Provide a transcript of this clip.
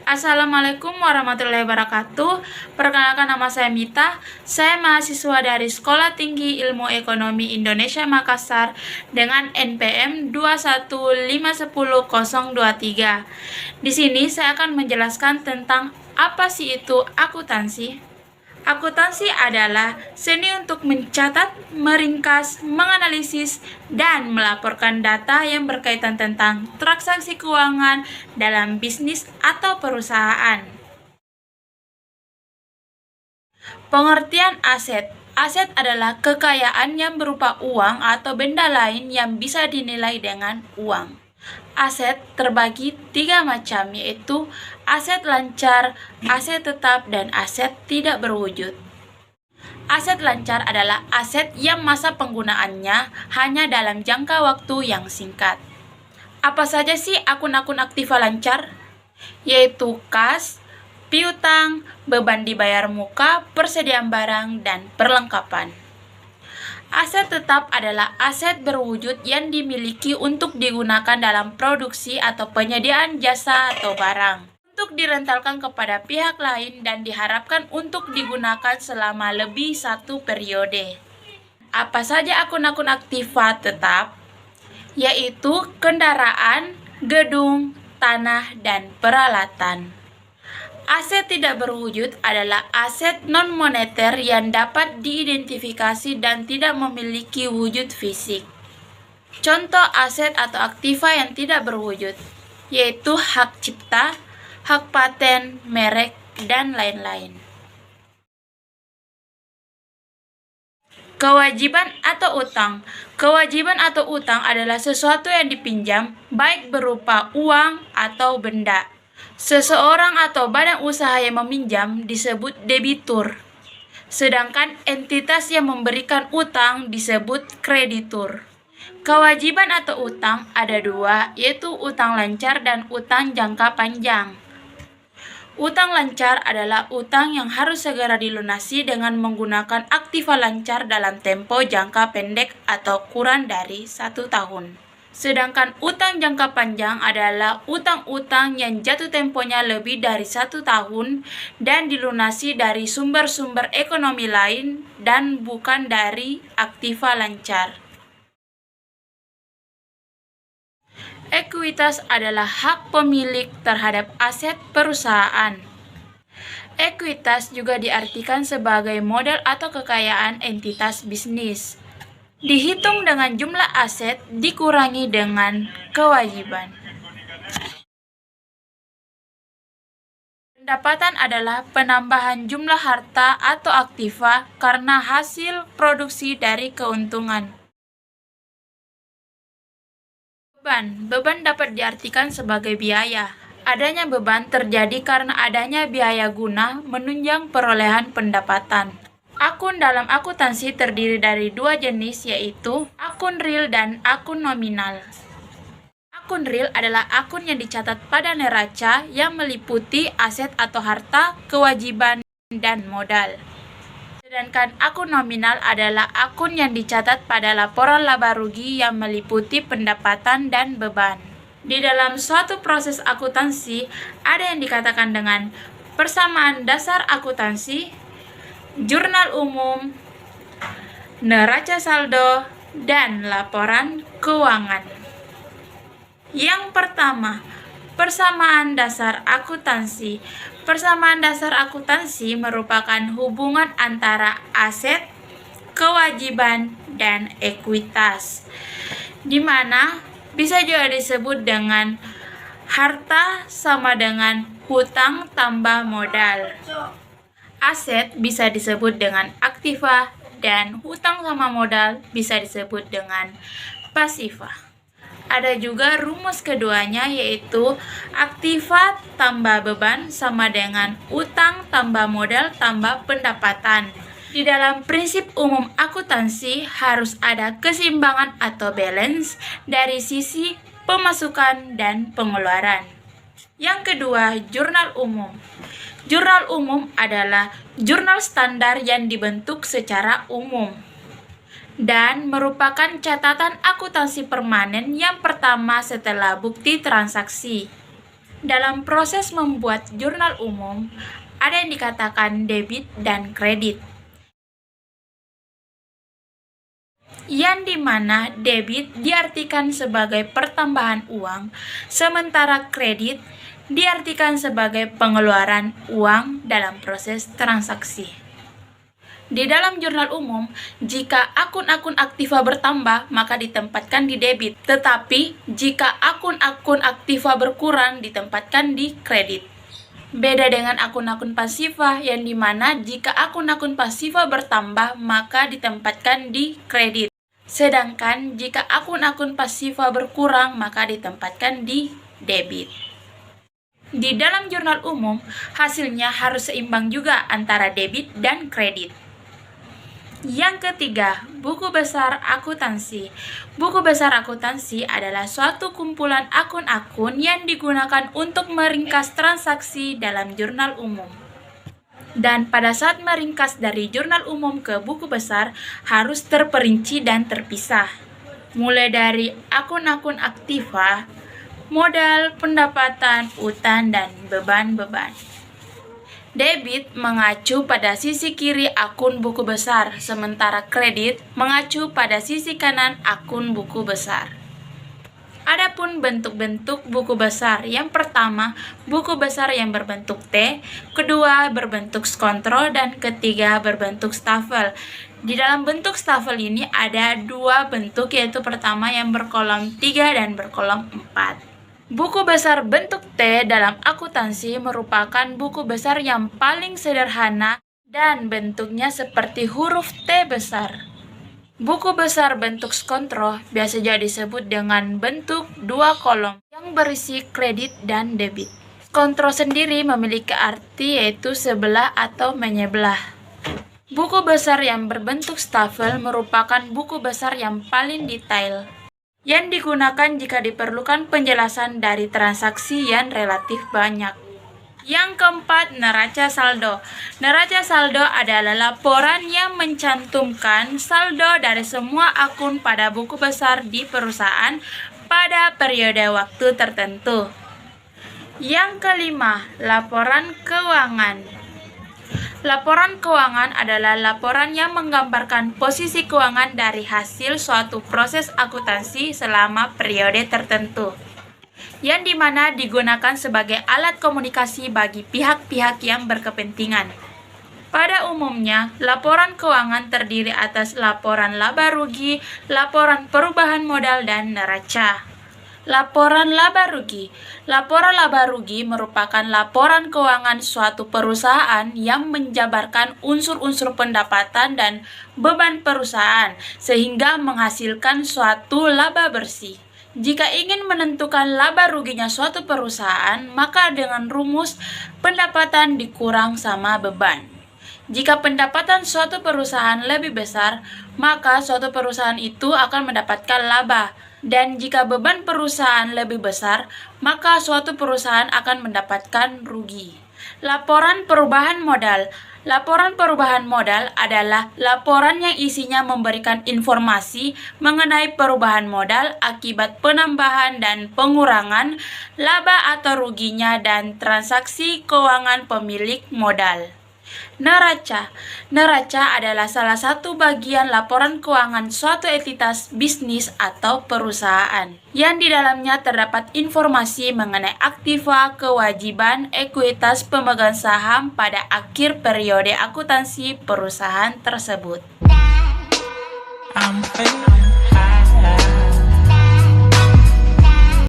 Assalamualaikum warahmatullahi wabarakatuh. Perkenalkan, nama saya Mita. Saya mahasiswa dari Sekolah Tinggi Ilmu Ekonomi Indonesia Makassar dengan NPM 2151023. Di sini saya akan menjelaskan tentang apa sih itu akuntansi. Akuntansi adalah seni untuk mencatat, meringkas, menganalisis, dan melaporkan data yang berkaitan tentang transaksi keuangan dalam bisnis atau perusahaan. Pengertian aset. Aset adalah kekayaan yang berupa uang atau benda lain yang bisa dinilai dengan uang. Aset terbagi 3 macam, yaitu aset lancar, aset tetap, dan aset tidak berwujud. Aset lancar adalah aset yang masa penggunaannya hanya dalam jangka waktu yang singkat. Apa saja sih akun-akun aktiva lancar? Yaitu kas, piutang, beban dibayar muka, persediaan barang, dan perlengkapan. Aset tetap adalah aset berwujud yang dimiliki untuk digunakan dalam produksi atau penyediaan jasa atau barang, untuk direntalkan kepada pihak lain dan diharapkan untuk digunakan selama lebih satu periode. Apa saja akun-akun aktiva tetap? Yaitu kendaraan, gedung, tanah, dan peralatan. Aset tidak berwujud adalah aset non-moneter yang dapat diidentifikasi dan tidak memiliki wujud fisik. Contoh aset atau aktiva yang tidak berwujud, yaitu hak cipta, hak paten, merek, dan lain-lain. Kewajiban atau utang. Kewajiban atau utang adalah sesuatu yang dipinjam, baik berupa uang atau benda. Seseorang atau badan usaha yang meminjam disebut debitur, sedangkan entitas yang memberikan utang disebut kreditur. Kewajiban atau utang ada 2, yaitu utang lancar dan utang jangka panjang. Utang lancar adalah utang yang harus segera dilunasi dengan menggunakan aktiva lancar dalam tempo jangka pendek atau kurang dari 1 tahun. Sedangkan utang jangka panjang adalah utang-utang yang jatuh temponya lebih dari 1 tahun dan dilunasi dari sumber-sumber ekonomi lain dan bukan dari aktiva lancar. Ekuitas adalah hak pemilik terhadap aset perusahaan. Ekuitas juga diartikan sebagai modal atau kekayaan entitas bisnis. Dihitung dengan jumlah aset dikurangi dengan kewajiban. Pendapatan adalah penambahan jumlah harta atau aktiva karena hasil produksi dari keuntungan. Beban dapat diartikan sebagai biaya. Adanya beban terjadi karena adanya biaya guna menunjang perolehan pendapatan. Akun dalam akuntansi terdiri dari 2 jenis, yaitu akun real dan akun nominal. Akun real adalah akun yang dicatat pada neraca yang meliputi aset atau harta, kewajiban, dan modal. Sedangkan akun nominal adalah akun yang dicatat pada laporan laba rugi yang meliputi pendapatan dan beban. Di dalam suatu proses akuntansi, ada yang dikatakan dengan persamaan dasar akuntansi, jurnal umum, neraca saldo, dan laporan keuangan. Yang pertama, persamaan dasar akuntansi. Persamaan dasar akuntansi merupakan hubungan antara aset, kewajiban, dan ekuitas, di mana bisa juga disebut dengan harta sama dengan hutang tambah modal. Aset bisa disebut dengan aktiva dan hutang sama modal bisa disebut dengan pasiva. Ada juga rumus keduanya, yaitu aktiva tambah beban sama dengan utang tambah modal tambah pendapatan. Di dalam prinsip umum akuntansi harus ada keseimbangan atau balance dari sisi pemasukan dan pengeluaran. Yang kedua, jurnal umum. Jurnal umum adalah jurnal standar yang dibentuk secara umum dan merupakan catatan akuntansi permanen yang pertama setelah bukti transaksi. Dalam proses membuat jurnal umum, ada yang dikatakan debit dan kredit. Yang dimana debit diartikan sebagai pertambahan uang, sementara kredit diartikan sebagai pengeluaran uang dalam proses transaksi. Di dalam jurnal umum, jika akun-akun aktiva bertambah, maka ditempatkan di debit. Tetapi, jika akun-akun aktiva berkurang, ditempatkan di kredit. Beda dengan akun-akun pasiva, yang dimana jika akun-akun pasiva bertambah, maka ditempatkan di kredit. Sedangkan jika akun-akun pasiva berkurang, maka ditempatkan di debit. Di dalam jurnal umum, hasilnya harus seimbang juga antara debit dan kredit. Yang ketiga, buku besar akuntansi. Buku besar akuntansi adalah suatu kumpulan akun-akun yang digunakan untuk meringkas transaksi dalam jurnal umum. Dan pada saat meringkas dari jurnal umum ke buku besar, harus terperinci dan terpisah. Mulai dari akun-akun aktiva, modal, pendapatan, utang, dan beban-beban. Debit mengacu pada sisi kiri akun buku besar, sementara kredit mengacu pada sisi kanan akun buku besar. Adapun bentuk-bentuk buku besar, yang pertama, buku besar yang berbentuk T, kedua berbentuk skontro, dan ketiga berbentuk stafel. Di dalam bentuk stafel ini ada dua bentuk, yaitu pertama yang berkolom 3 dan berkolom 4. Buku besar bentuk T dalam akuntansi merupakan buku besar yang paling sederhana dan bentuknya seperti huruf T besar. Buku besar bentuk skontro biasa juga disebut dengan bentuk 2 kolom yang berisi kredit dan debit. Skontro sendiri memiliki arti yaitu sebelah atau menyebelah. Buku besar yang berbentuk stafel merupakan buku besar yang paling detail, yang digunakan jika diperlukan penjelasan dari transaksi yang relatif banyak. Yang keempat, neraca saldo. Neraca saldo adalah laporan yang mencantumkan saldo dari semua akun pada buku besar di perusahaan pada periode waktu tertentu. Yang kelima, laporan keuangan. Laporan keuangan adalah laporan yang menggambarkan posisi keuangan dari hasil suatu proses akuntansi selama periode tertentu, yang dimana digunakan sebagai alat komunikasi bagi pihak-pihak yang berkepentingan. Pada umumnya, laporan keuangan terdiri atas laporan laba rugi, laporan perubahan modal, dan neraca. Laporan laba rugi. Laporan laba rugi merupakan laporan keuangan suatu perusahaan yang menjabarkan unsur-unsur pendapatan dan beban perusahaan sehingga menghasilkan suatu laba bersih. Jika ingin menentukan laba ruginya suatu perusahaan, maka dengan rumus pendapatan dikurang sama beban. Jika pendapatan suatu perusahaan lebih besar, maka suatu perusahaan itu akan mendapatkan laba. Dan jika beban perusahaan lebih besar, maka suatu perusahaan akan mendapatkan rugi. Laporan perubahan modal. Laporan perubahan modal adalah laporan yang isinya memberikan informasi mengenai perubahan modal akibat penambahan dan pengurangan laba atau ruginya dan transaksi keuangan pemilik modal. Neraca. Neraca adalah salah satu bagian laporan keuangan suatu entitas bisnis atau perusahaan, yang di dalamnya terdapat informasi mengenai aktiva, kewajiban, ekuitas pemegang saham pada akhir periode akuntansi perusahaan tersebut.